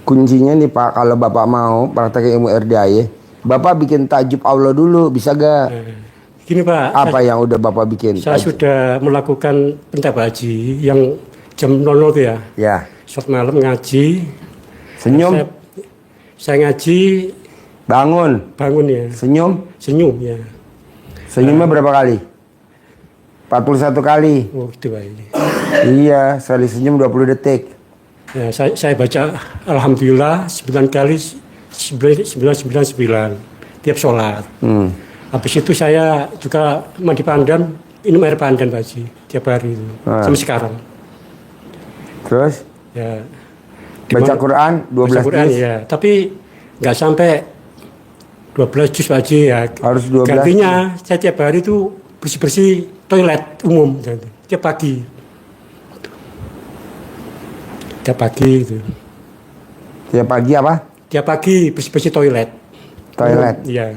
Kuncinya nih Pak, kalau Bapak mau praktek ilmu RDAY, Bapak bikin tajub Allah dulu, bisa gak? Gini Pak, Apa yang udah Bapak bikin? saya sudah melakukan pentap haji yang jam 00 itu ya. Ya. Sholat malam ngaji. Senyum. Saya ngaji. Bangun ya. Senyum ya. Senyumnya berapa kali? 41 kali. Oh gitu Pak ini. Iya, sekali senyum 20 detik. Ya, saya baca Alhamdulillah 9 kali 999 tiap sholat. Habis itu saya juga mandi pandan, minum air pandan Pak Haji tiap hari itu. Sampai sekarang. Terus? Ya. Baca Quran 12 Quran, juz? Ya, tapi nggak sampai 12 juz Pak Haji ya. Harus 12. Gantinya saya tiap hari itu bersih-bersih toilet umum tiap pagi. Tiap pagi itu. Tiap pagi apa? Tiap pagi bersih-bersih toilet. Iya.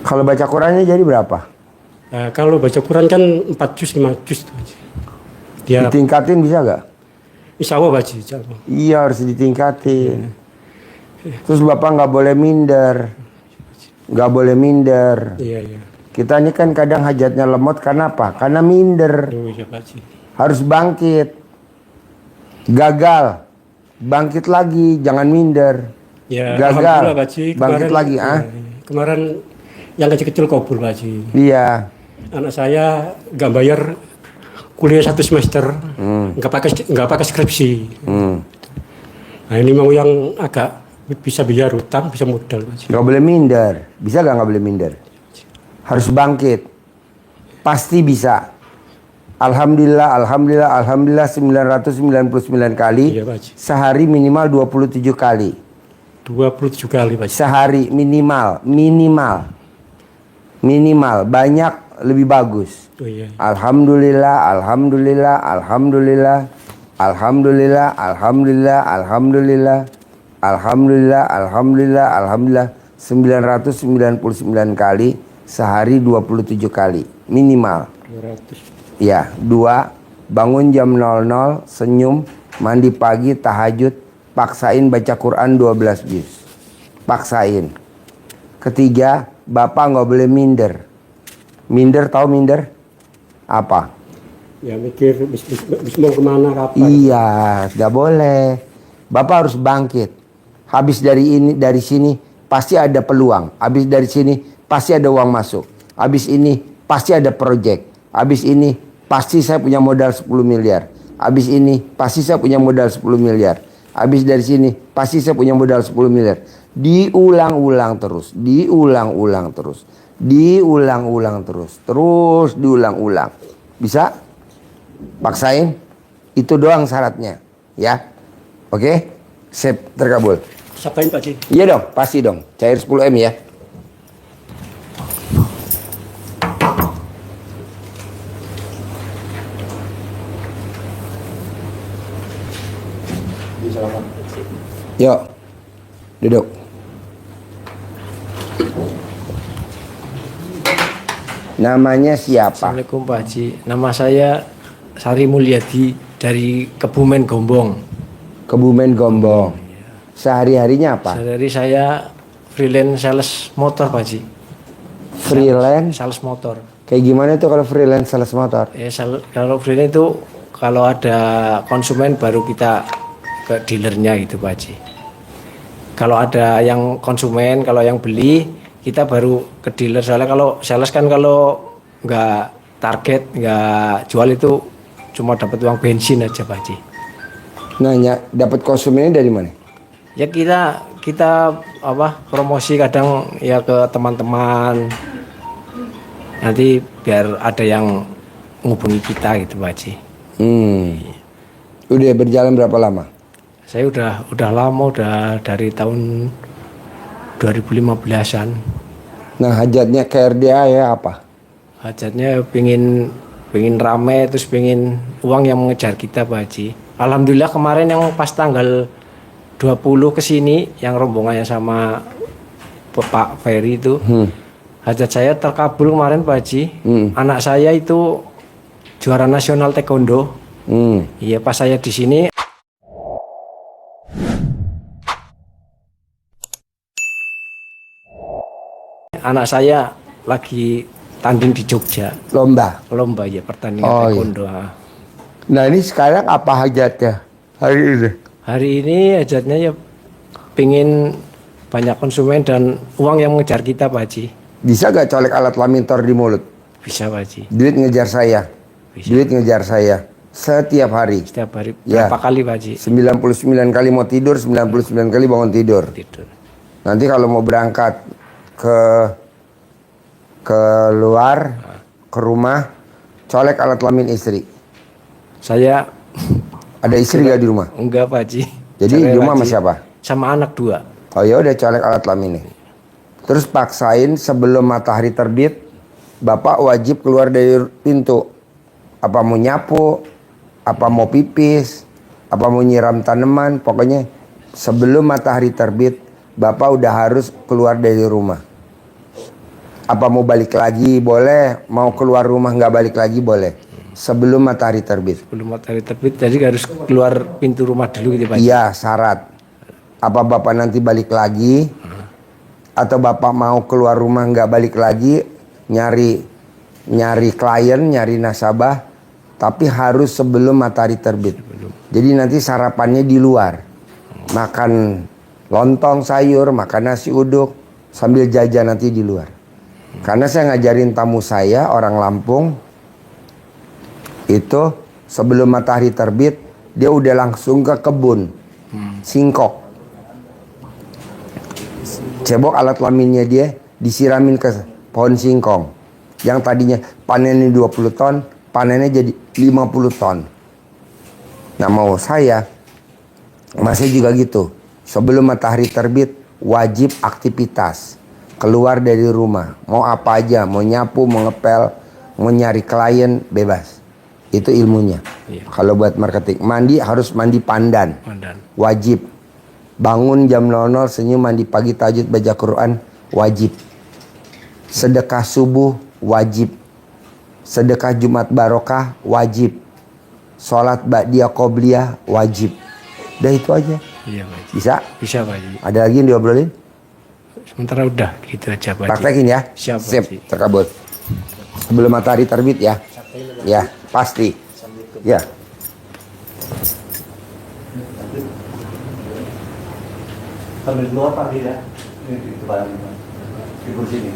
Kalau baca Qurannya jadi berapa? Kalau baca Quran kan 4 juz 5 juz. Ditingkatin bisa gak? Insya Allah Pak Haji. Iya harus ditingkatin. Terus Bapak nggak boleh minder. Iya. Kita ini kan kadang hajatnya lemot karena apa? Karena minder. Iya, Pak Haji. Harus bangkit. Gagal. Bangkit lagi, jangan minder. Ya, gagal. Pak Haji. Bangkit lagi, Kemarin yang kecil-kecil kabur Pak Haji. Iya. Anak saya nggak bayar kuliah 1 semester, nggak pakai skripsi. Nah ini mau yang agak bisa bayar utang, bisa modal Pak Haji. Nggak boleh minder. Bisa nggak boleh minder? Harus bangkit. Pasti bisa. Alhamdulillah 999 kali. Iya, Pak Haji. Sehari minimal 27 kali. 27 kali Pak Haji. Sehari minimal. Banyak lebih bagus. Oh, iya. Alhamdulillah 999 kali. Sehari 27 kali minimal. 200. Ya, 2. Bangun jam 00, senyum, mandi pagi, tahajud, paksain baca Quran 12 juz. Paksain. Ketiga, Bapak nggak boleh minder. Minder, tahu minder? Apa? Ya mikir mau kemana kapan? Iya, nggak boleh. Bapak harus bangkit. Habis dari sini pasti ada peluang. Habis dari sini pasti ada uang masuk. Habis ini pasti ada proyek. Habis ini pasti saya punya modal 10 miliar. Habis ini pasti saya punya modal 10 miliar. Habis dari sini pasti saya punya modal 10 miliar. Diulang-ulang terus. Terus diulang-ulang. Bisa? Paksain. Itu doang syaratnya. Ya. Oke? Sip, terkabul. Siapain Pak Haji? Iya dong, pasti dong. Cair 10M ya. Yuk, duduk. Namanya siapa? Assalamualaikum Pak Haji. Nama saya Sari Mulyadi dari Kebumen Gombong. Sehari-harinya apa? Sehari saya freelance sales motor Pak Haji. Freelance? Sales motor. Kayak gimana tuh kalau freelance sales motor? Ya, kalau freelance itu kalau ada konsumen baru kita ke dealernya gitu Pak Haji. Kalau ada yang konsumen, kalau yang beli kita baru ke dealer. Soalnya kalau sales kan kalau nggak target, nggak jual itu cuma dapat uang bensin aja Pak Haji. Nanya, dapat konsumennya dari mana? Ya kita promosi kadang ya ke teman-teman. Nanti biar ada yang menghubungi kita gitu Pak Haji. Udah berjalan berapa lama? Saya udah lama, udah dari tahun 2015-an. Nah, hajatnya ke RDA ya apa? Hajatnya pengen rame, terus pengen uang yang mengejar kita Pak Haji. Alhamdulillah kemarin yang pas tanggal 20 kesini, yang rombongannya sama Pak Ferry itu, hajat saya terkabul kemarin Pak Haji. Anak saya itu juara nasional taekwondo. Iya, pas saya di sini anak saya lagi tanding di Jogja, Lomba. lomba ya, pertandingan Oh, iya. taekwondo. Nah ini sekarang apa hajatnya hari ini? Hari ini hajatnya ya pengen banyak konsumen dan uang yang mengejar kita, Pak Haji. Bisa gak colek alat lamintor di mulut? Bisa, Pak Haji. Duit ngejar saya. Bisa. Duit ngejar saya. Setiap hari. Setiap hari Ya. berapa kali, Pak Haji? 99 kali mau tidur, 99 kali bangun tidur. Tidur. Nanti kalau mau berangkat ke luar, ke rumah, colek alat kelamin istri. Saya Ada istri gak di rumah? enggak, Pak Haji. Jadi Cerai, di rumah Pak sama Haji. siapa? Sama anak 2. Oh ya udah colek alat kelamin nih. Terus paksain sebelum matahari terbit, bapak wajib keluar dari pintu. Apa mau nyapu, apa mau pipis, apa mau nyiram tanaman, pokoknya sebelum matahari terbit, bapak udah harus keluar dari rumah. Apa mau balik lagi boleh, mau keluar rumah nggak balik lagi boleh. Sebelum matahari terbit. Sebelum matahari terbit, jadi harus keluar pintu rumah dulu gitu, Pak Haji. Iya, syarat. Apa bapak nanti balik lagi, atau bapak mau keluar rumah nggak balik lagi, nyari klien, nyari nasabah, tapi harus sebelum matahari terbit. Jadi nanti sarapannya di luar, makan lontong sayur, makan nasi uduk, sambil jajan nanti di luar. Karena saya ngajarin tamu saya orang Lampung, itu sebelum matahari terbit dia udah langsung ke kebun singkok, cebok alat kelaminnya dia disiramin ke pohon singkong yang tadinya panennya 20 ton, panennya jadi 50 ton. Nah mau saya masih juga gitu, sebelum matahari terbit wajib aktivitas, keluar dari rumah, mau apa aja, mau nyapu, mau ngepel, mau nyari klien, bebas. Itu ilmunya. Iya. Kalau buat marketing, mandi harus mandi pandan. Pandan. Wajib. Bangun jam 00, senyum, mandi pagi, tahajud, baca Quran, wajib. Sedekah subuh, wajib. Sedekah Jumat barokah, wajib. Sholat ba'diyah qobliyah, wajib. Udah itu aja. Iya, Pak Haji. Bisa? Bisa, Pak Haji. Ada lagi yang diobrolin? Sementara udah gitu aja, Pak Haji. Praktekin ya. Siap, Pak Sip, Haji. terkabul. Sebelum matahari terbit ya. Ya, pasti. Ya. Sambil keluar Pak ya. Ini di depan di kursi ini.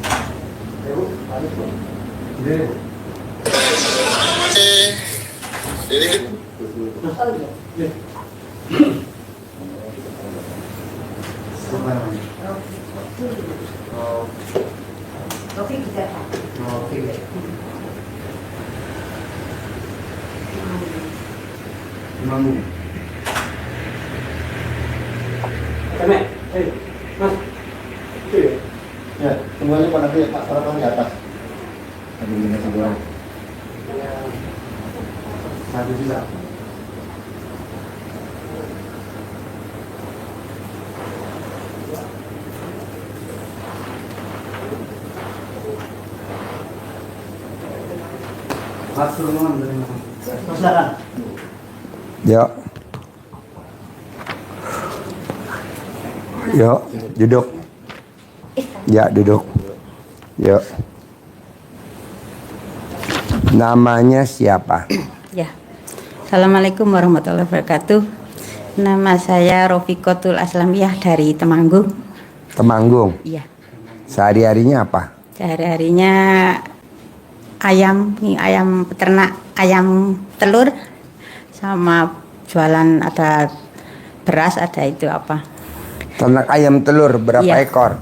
Mas. Itu ya. Ya, semuanya Pak nanti Pak taruh di atas. Ada ini sebelah. Satu bisa. Mas turun dari mana? Silakan. Yuk. Yuk, duduk. Ya, duduk. Yuk. Namanya siapa? Ya. Assalamualaikum warahmatullahi wabarakatuh. Nama saya Rofiqatul Aslamiyah dari Temanggung. Temanggung. Iya. Sehari-harinya apa? Sehari-harinya ayam peternak, ayam telur, sama jualan ada beras, ada itu apa. Ternak ayam telur berapa Iya. ekor?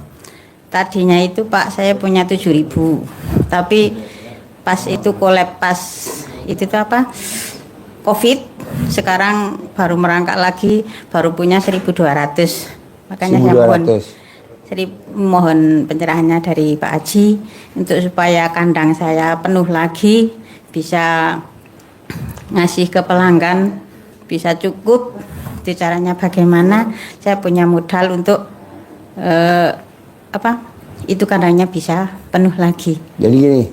Tadinya itu Pak saya punya 7.000, tapi pas itu kolab pas itu tuh apa COVID, sekarang baru merangkak lagi, baru punya 1.200. Makanya saya mohon pencerahannya dari Pak Haji untuk supaya kandang saya penuh lagi, bisa ngasih ke pelanggan, bisa cukup. Itu caranya bagaimana? Saya punya modal untuk itu kandangnya bisa penuh lagi. Jadi gini,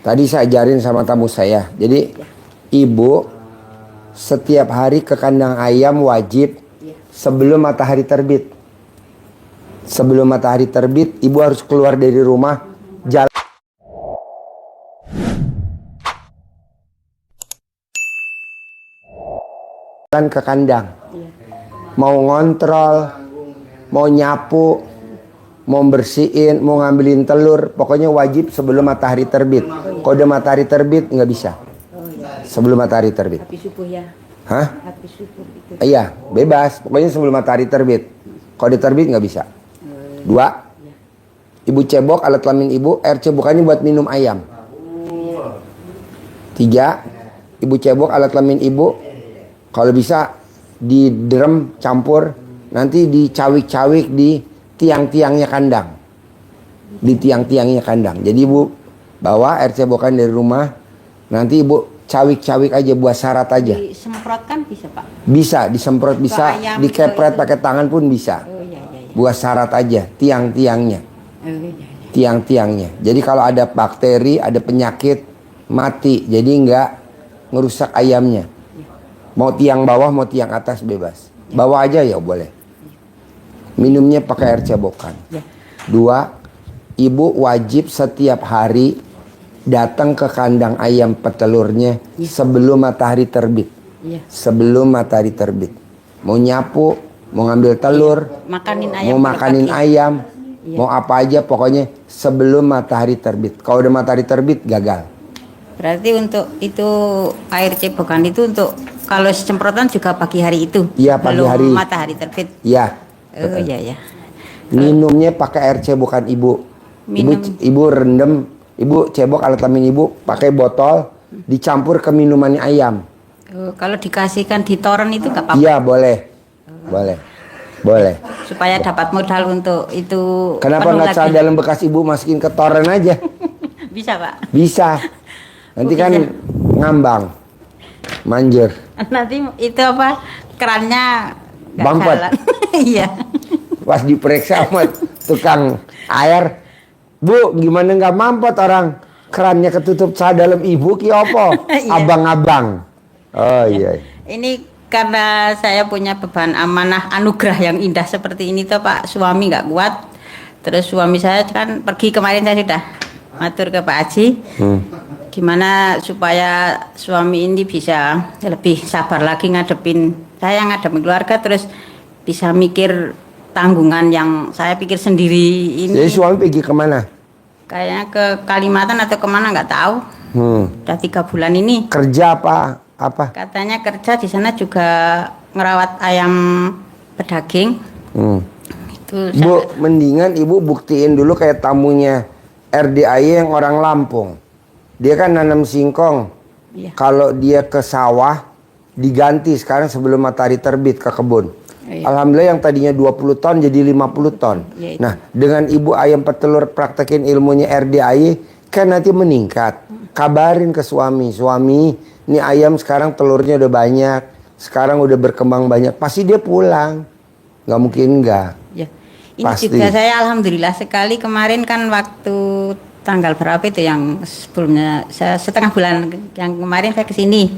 tadi saya ajarin sama tamu saya. Jadi ibu setiap hari ke kandang ayam wajib sebelum matahari terbit. Sebelum matahari terbit, ibu harus keluar dari rumah, jalan ke kandang. Mau ngontrol, mau nyapu, mau bersihin, mau ngambilin telur, pokoknya wajib sebelum matahari terbit. Kalau udah matahari terbit nggak bisa. Sebelum matahari terbit. Habis subuh ya. Hah? Habis subuh itu. Iya, bebas. Pokoknya sebelum matahari terbit. Kalau udah terbit nggak bisa. 2. Ibu cebok alat kelamin ibu, air cebokannya buat minum ayam. 3. Ibu cebok alat kelamin ibu, kalau bisa di drum campur, nanti dicawik-cawik di tiang-tiangnya kandang. Di tiang-tiangnya kandang. Jadi ibu bawa air cebokan dari rumah, nanti ibu cawik-cawik aja buat syarat aja. Disemprotkan bisa Pak? Bisa, disemprot bisa, ayam, dikepret pakai tangan pun bisa. Oh iya iya. Buat syarat aja, tiang-tiangnya. Oh iya iya. Tiang-tiangnya. Jadi kalau ada bakteri, ada penyakit, mati. Jadi nggak ngerusak ayamnya. Mau tiang bawah, mau tiang atas bebas. Bawah aja ya boleh. Minumnya pakai air cebokan. 2. Ibu wajib setiap hari datang ke kandang ayam petelurnya sebelum matahari terbit. Iya. Sebelum matahari terbit. Mau nyapu, mau ngambil telur, Makanin ayam. mau makanin ayam, mau apa aja pokoknya sebelum matahari terbit. Kalau udah matahari terbit gagal. Berarti untuk itu air cebokan itu untuk kalau semprotan juga pagi hari itu. Iya, pagi belum hari. matahari terbit. Iya. Oh iya ya. Minumnya pakai air cebokan ibu. Ibu rendam, ibu cebok alat kelamin ibu pakai botol, dicampur ke minumannya ayam. Oh, kalau dikasihkan di toren itu nggak apa-apa. Iya boleh, boleh, boleh. Supaya dapat modal untuk itu. Kenapa penuh nggak lagi. dalam bekas ibu masukin ke toren aja? Bisa Pak. Bisa. Nanti kan Bisa. ngambang, manjur. Nanti itu apa kerannya nggak Bangkot. jalan. Iya. Pas diperiksa sama tukang air, Bu, gimana nggak mampet orang kerannya ketutup sa dalam ibu ki opo? Iya. Abang-abang. Oh iya. Ini karena saya punya beban amanah anugerah yang indah seperti ini tuh Pak, suami nggak kuat. Terus suami saya kan pergi kemarin, saya sudah matur ke Pak Haji. Gimana supaya suami ini bisa lebih sabar lagi ngadepin saya, ngadepin keluarga, terus bisa mikir tanggungan yang saya pikir sendiri ini. Jadi suami pergi kemana? Kayaknya ke Kalimantan atau kemana nggak tahu. Udah 3 bulan ini. Kerja apa? Apa? Katanya kerja di sana juga ngerawat ayam pedaging. Itu Bu, mendingan ibu buktiin dulu kayak tamunya RDAY yang orang Lampung. Dia kan nanam singkong. Iya. Kalau dia ke sawah diganti sekarang sebelum matahari terbit ke kebun. Iya. Alhamdulillah yang tadinya 20 ton jadi 50 ton. Iya, itu. Nah, dengan ibu ayam petelur praktekin ilmunya RDAY kan nanti meningkat. Kabarin ke suami, suami, ini ayam sekarang telurnya udah banyak, sekarang udah berkembang banyak. Pasti dia pulang. Nggak mungkin nggak. Ya. Ini Pasti. juga saya alhamdulillah sekali kemarin kan waktu tanggal berapa itu yang sebelumnya saya setengah bulan yang kemarin saya kesini.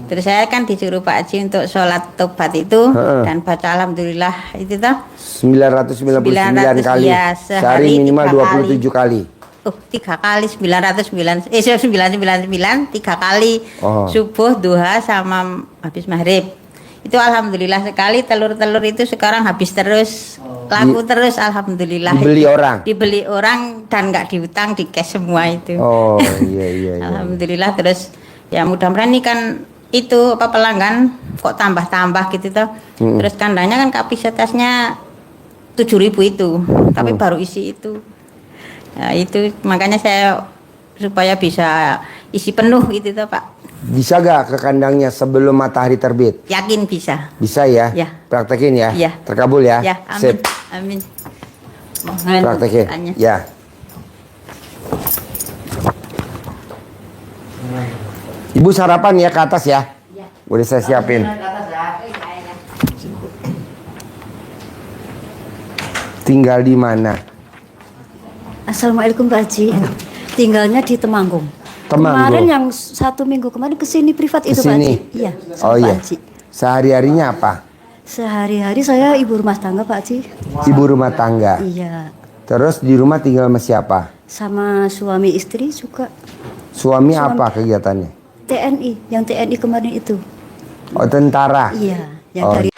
Terus saya kan disuruh Pak Haji untuk sholat tobat itu dan baca alhamdulillah itu toh 999 kali. ya, Sehari minimal 27 kali. 3 kali 999 999 3 kali Oh. subuh, duha sama habis maghrib. Itu alhamdulillah sekali telur-telur itu sekarang habis terus, laku terus alhamdulillah. Dibeli orang? Dibeli orang dan nggak diutang, di cash semua itu. Oh iya. Alhamdulillah terus ya mudah-mudahan ini kan itu apa pelanggan kok tambah-tambah gitu toh. Terus kandangnya kan kapasitasnya 7.000 itu, tapi baru isi itu. Nah, itu makanya saya supaya bisa isi penuh gitu toh Pak. Bisa gak ke kandangnya sebelum matahari terbit? Yakin bisa. Bisa ya? Ya. Praktekin ya? Ya. Terkabul ya? Ya, amin. Sip. Amin. Mohon Praktekin. doanya. Ya. Ibu sarapan ya ke atas ya? Ya. Udah saya siapin. Tinggal di mana? Assalamualaikum Pak Haji. Tinggalnya di Temanggung. Kemarin yang 1 minggu kemarin kesini privat itu Pak Kesini? Haji. Iya, sama Oh Pak iya. Haji. Sehari-harinya apa? Sehari-hari saya ibu rumah tangga Pak Haji. Ibu rumah tangga. Iya, Terus di rumah tinggal sama siapa? sama suami istri juga. Suami apa kegiatannya? TNI, yang TNI kemarin itu. Oh, tentara. Iya, yang Oh. dari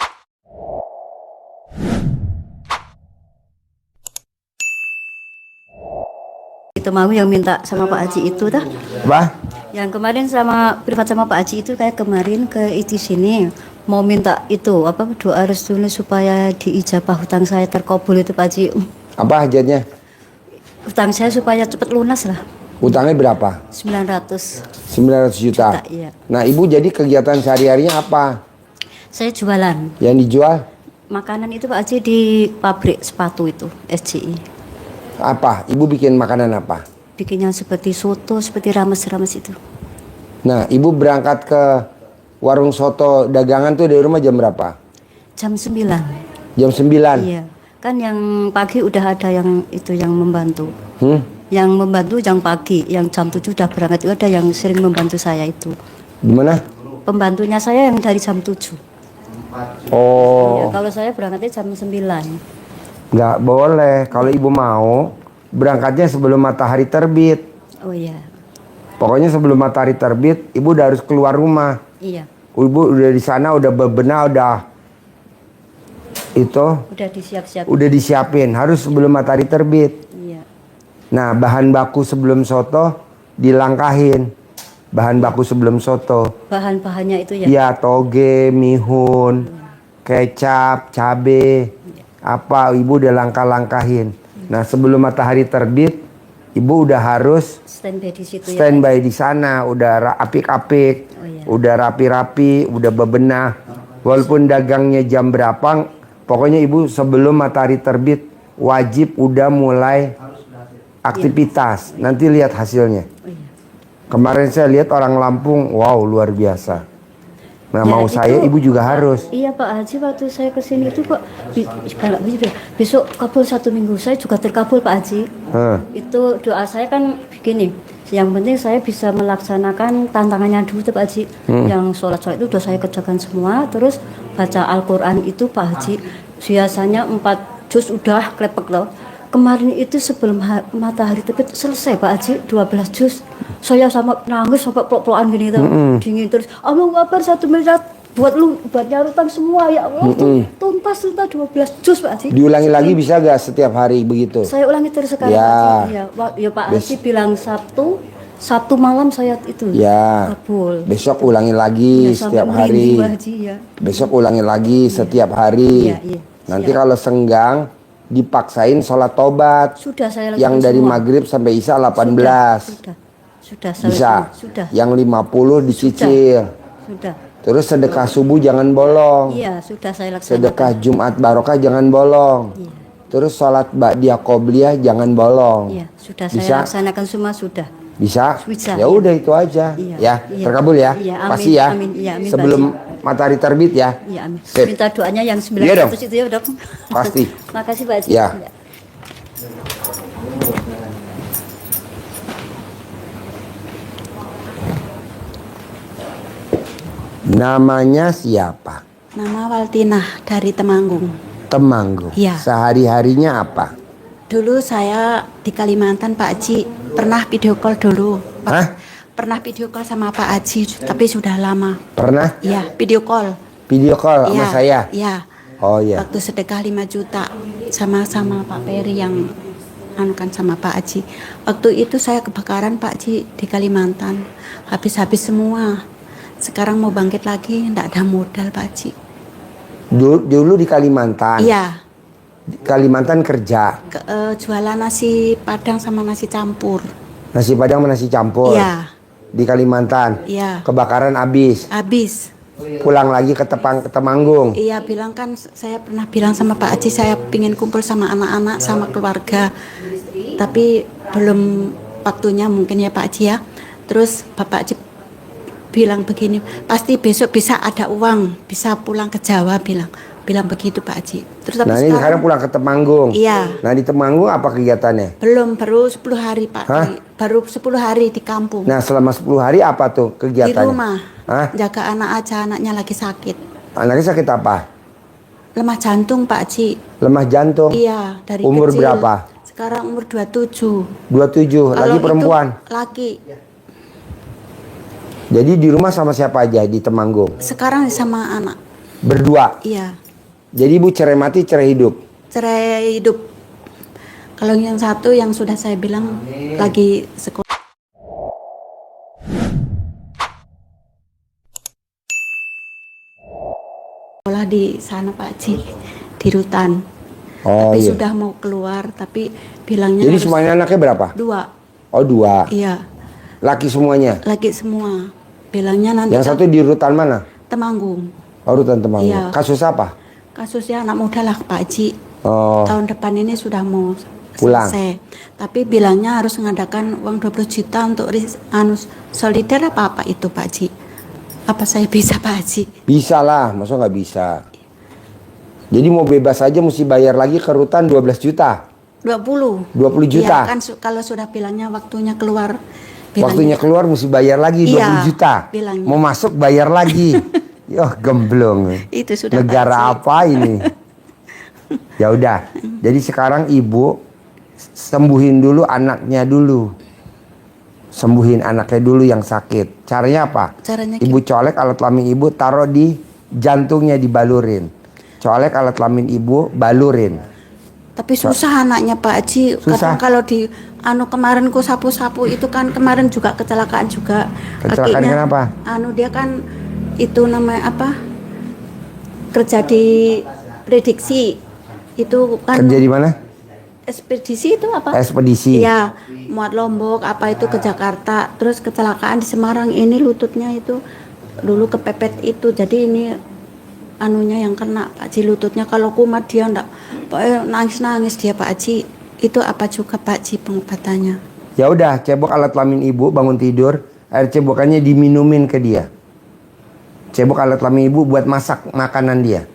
itu mau yang minta sama Pak Haji itu dah. Apa? Yang kemarin sama privat sama Pak Haji itu kayak kemarin ke itu sini mau minta itu apa doa restunya supaya diijabah hutang saya terkabul itu Pak Haji. Apa hajatnya? Hutang saya supaya cepat lunas lah. Utangnya berapa? 900. 900 juta. Iya. Nah, Ibu jadi kegiatan sehari-harinya apa? Saya jualan Yang dijual makanan itu Pak Haji di pabrik sepatu itu SCI. apa? Ibu bikin makanan apa? Bikinnya seperti soto, seperti rames-rames itu. Nah, Ibu berangkat ke warung soto dagangan tuh dari rumah jam berapa? Jam 9. Jam 9. Iya. Kan yang pagi udah ada yang itu yang membantu. Hmm? Yang membantu yang pagi, yang jam 7 udah berangkat itu ada yang sering membantu saya itu. Gimana? Pembantunya saya yang dari jam 7. Oh, Ya, kalau saya berangkatnya jam 9. nggak boleh. Kalau Ibu mau, berangkatnya sebelum matahari terbit. Oh iya. Pokoknya sebelum matahari terbit, Ibu udah harus keluar rumah. Iya. Ibu udah di sana, udah bebenah, udah itu, Udah disiap-siap. udah disiapin. Harus sebelum matahari terbit. Iya. Nah, bahan baku sebelum soto dilangkahin. Bahan baku sebelum soto. Bahan-bahannya itu ya. Ya, toge, mihun, kecap, cabe, apa Ibu udah langkah-langkahin. Nah, sebelum matahari terbit, Ibu udah harus Standby di situ ya. standby di sana, udah apik-apik, Oh, iya. udah rapi-rapi, udah bebenah. Walaupun dagangnya jam berapa, pokoknya Ibu sebelum matahari terbit wajib udah mulai aktivitas. Nanti lihat hasilnya. Oh, iya. Kemarin saya lihat orang Lampung, wow luar biasa. Nah, Ya, mau itu- saya Ibu juga harus. Iya Pak Haji, waktu saya kesini itu kok besok kabul 1 minggu, saya juga terkabul Pak Haji. Hah. Itu doa saya kan begini, yang penting saya bisa melaksanakan tantangannya dulu tuh Pak Haji. Yang sholat itu udah saya kerjakan semua, terus baca Al-Quran itu Pak Haji biasanya 4 juz udah klepek loh. Kemarin itu sebelum matahari terbit selesai Pak Haji 12 juz. Saya sama nangis sampai pelok-pelokan gini tuh, dingin terus. Allahu Akbar 1 miliar buat lu buat nyarutan semua ya Allah. Tuntas 12 juz Pak Haji. Diulangi lagi bisa gak setiap hari begitu? Saya ulangi terus sekarang Ya. Pak Haji. Ya Pak Haji bilang Sabtu malam saya itu Ya. kabul. Besok ulangi lagi Ya, sampai setiap merinding, hari. Pak Haji, ya. Besok ulangi lagi setiap hari. Iya, iya. Nanti Siap. kalau senggang dipaksain sholat tobat. Sudah saya lakukan Yang dari semua. maghrib sampai isya 18. Sudah saya Bisa. lakukan. Sudah. Yang 50 dicicil. Sudah. Terus sedekah subuh jangan bolong. Iya, sudah saya laksanakan. Sedekah Jumat Barokah jangan bolong. Iya. Terus sholat Ba'diyah Qobliyah jangan bolong. Iya, sudah Bisa? saya laksanakan semua sudah. Bisa? Bisa, Ya iya. udah itu aja. Iya, Ya, iya. terkabul ya. Iya, amin, Pasti ya. amin, iya, amin, Sebelum matahari terbit ya. Iya, amin. Sip. Minta doanya yang Iya 900 dong. itu ya, Dok. Pasti. Makasih Pak Haji. Ya. Iya. Namanya siapa? Nama Waltinah dari Temanggung. Temanggung. Iya. Sehari-harinya apa? Dulu saya di Kalimantan Pak Haji pernah video call dulu. Hah? Pernah video call sama Pak Haji tapi sudah lama. Pernah Iya, video call. video call sama Iya, saya? Iya. Oh iya. Waktu sedekah 5 juta sama Pak Peri yang anukan sama Pak Haji. Waktu itu saya kebakaran Pak Haji di Kalimantan. Habis-habis semua. Sekarang mau bangkit lagi, enggak ada modal Pak Haji. Dulu di Kalimantan. Iya, Di Kalimantan kerja. jualan nasi Padang sama nasi campur. Nasi Padang sama nasi campur. Iya, Di Kalimantan. iya. Kebakaran habis. Habis. Pulang lagi ke Temanggung. Iya, bilang kan saya pernah bilang sama Pak Haji saya pingin kumpul sama anak-anak sama keluarga. Tapi belum waktunya mungkin ya Pak Haji ya. Terus Bapak Haji bilang begini, pasti besok bisa ada uang, bisa pulang ke Jawa bilang. bilang begitu Pak Haji. Terus tapi Nah ini sekarang pulang ke Temanggung. Iya. Nah di Temanggung apa kegiatannya? belum, baru 10 hari Pak. Hah? Baru 10 hari di kampung. Nah selama 10 hari apa tuh Di kegiatannya? rumah. Hah? Jaga anak aja, anaknya lagi sakit. Anaknya sakit apa? Lemah jantung Pak Haji. Lemah jantung. Iya, dari Umur kecil. berapa? Sekarang umur 27. 27, lagi Kalau perempuan. itu laki. Jadi di rumah sama siapa aja di Temanggung? Sekarang sama anak. Berdua. Iya. Jadi ibu cerai mati, cerai hidup. Cerai hidup. Kalau yang satu yang sudah saya bilang lagi sekolah di sana Pak Haji, di Rutan. Oh Tapi iya. sudah mau keluar, tapi bilangnya Jadi harus semuanya anaknya berapa? 2. Oh 2. Iya, Laki semuanya. lagi semua. Bilangnya nanti Yang satu di rutan mana? Temanggung. Oh rutan Temanggung. Iya. Kasus apa? Kasusnya anak muda lah Pak Haji. Oh. Tahun depan ini sudah mau Pulang. selesai. Tapi bilangnya harus mengadakan uang 20 juta untuk solider apa itu Pak Haji. Apa saya bisa Pak Haji? Bisa lah, masa nggak bisa? Jadi mau bebas aja mesti bayar lagi ke rutan 12 juta. 20. 20 juta. Iya kan kalau sudah bilangnya waktunya keluar. Waktunya keluar mesti bayar lagi 20 Iya, juta. bilangnya. Mau masuk bayar lagi. Yoh gemblong. Itu sudah Negara Pak Haji. apa ini? Ya udah. Jadi sekarang ibu sembuhin dulu anaknya dulu. Sembuhin anaknya dulu yang sakit. Caranya apa? Caranya Ibu colek alat kelamin ibu, taruh di jantungnya, dibalurin. Colek alat kelamin ibu, balurin. Tapi susah anaknya Pak Haji. Susah. Kadang kalau di kemarin ku sapu-sapu itu kan kemarin juga kecelakaan juga. Kecelakaan Kakinya, kenapa? Dia kan itu namanya apa? Kerja di prediksi. Itu kan Kerja di mana? ekspedisi itu apa? Ekspedisi. Iya, muat Lombok apa itu ke Jakarta. Terus kecelakaan di Semarang ini lututnya itu dulu kepepet itu. Jadi ini anunya yang kena Pak Haji lututnya. Kalau kumat dia enggak nangis-nangis dia Pak Haji. Itu apa juga Pak Haji pengobatannya? Ya udah, cebok alat kelamin ibu bangun tidur, air cebokannya diminumin ke dia. Cebok alat kelamin ibu buat masak makanan dia.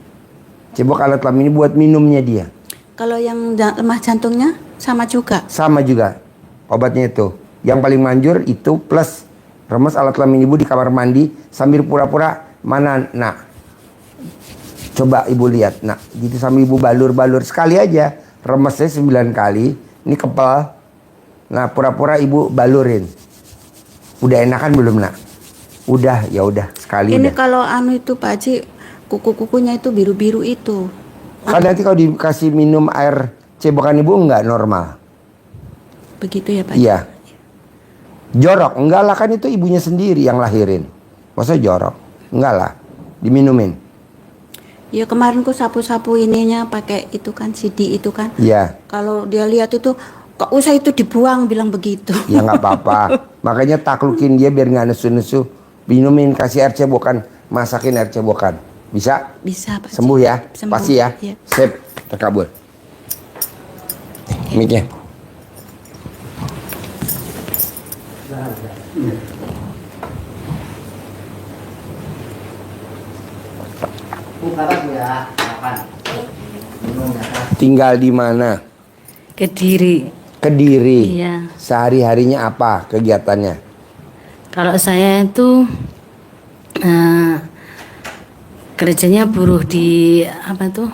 Cebok alat kelamin ibu buat minumnya dia. Kalau yang lemah jantungnya sama juga. Sama juga obatnya itu. Yang paling manjur itu plus remes alat kelamin ibu di kamar mandi sambil pura-pura mana nak. Coba ibu lihat nak, gitu sambil ibu balur-balur sekali aja. Remesnya 9 kali. Ini kepal. Nah pura-pura ibu balurin. Udah enakan belum nak? Udah, ya udah sekali Ini udah. kalau itu Pak Haji kuku-kukunya itu biru-biru itu. Kan nanti kalau dikasih minum air cebokan ibu enggak normal. Begitu ya Pak Haji? Iya. Jorok, enggak lah, kan itu ibunya sendiri yang lahirin. Masa jorok? Enggak lah, diminumin. Ya kemarin ku sapu-sapu ininya pakai itu kan CD itu kan. Iya. Kalau dia lihat itu kok usah itu dibuang bilang begitu. Ya nggak apa-apa. Makanya taklukin dia biar nggak nesu-nesu. Minumin, kasih air cebokan, masakin air cebokan. Bisa? Bisa Pak Haji. Sembuh ya? Sembuh. Pasti ya? Iya. Sip, terkabul. Mic-nya. Tinggal di mana? Kediri. Kediri. Iya. Sehari-harinya apa kegiatannya? Kalau saya itu kerjanya buruh di apa tuh?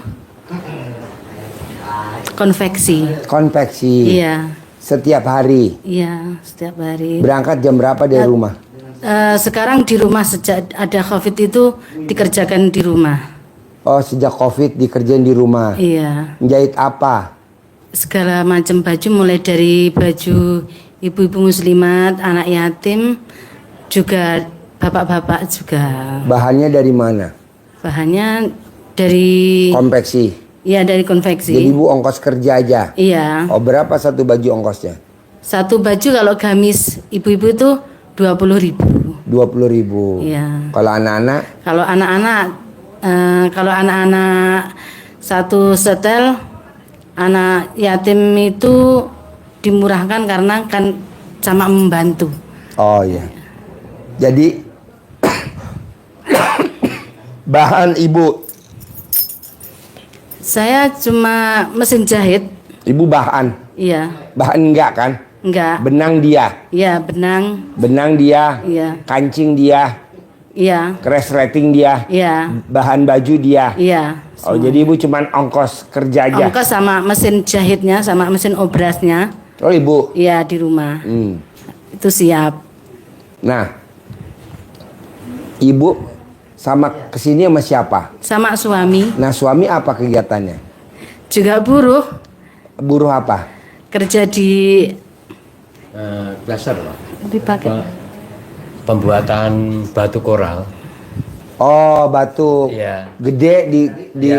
Konveksi. Konveksi. Iya. Setiap hari. Iya, setiap hari. Berangkat jam berapa dari rumah? Sekarang di rumah sejak ada Covid itu dikerjakan di rumah. Oh, sejak Covid dikerjain di rumah. Iya. Menjahit apa? Segala macam baju mulai dari baju ibu-ibu muslimat, anak yatim, juga bapak-bapak juga. Bahannya dari mana? Bahannya dari Konveksi. iya dari konveksi. Jadi ibu ongkos kerja aja. Iya. Oh, berapa satu baju ongkosnya? Satu baju kalau gamis ibu-ibu itu 20.000. 20.000. Iya. Kalau anak-anak Kalau anak-anak satu setel anak yatim itu dimurahkan karena kan sama membantu. oh iya. Jadi bahan ibu Saya cuma mesin jahit. Ibu bahan. Iya. Bahan enggak kan? Enggak. Benang dia. Iya, benang. Benang dia. Iya. Kancing dia. Iya. Resleting dia. Iya. Bahan baju dia. Iya. Oh, jadi ibu cuman ongkos kerja aja. Ongkos sama mesin jahitnya sama mesin obrasnya. Oh, ibu. Iya, di rumah. Itu siap. Nah, ibu sama kesini sama siapa? Sama suami. Nah, suami apa kegiatannya? Juga buruh. Buruh apa? Kerja di Plaster, Pak. lebih pakai. Pembuatan batu koral. Oh, batu Iya. gede di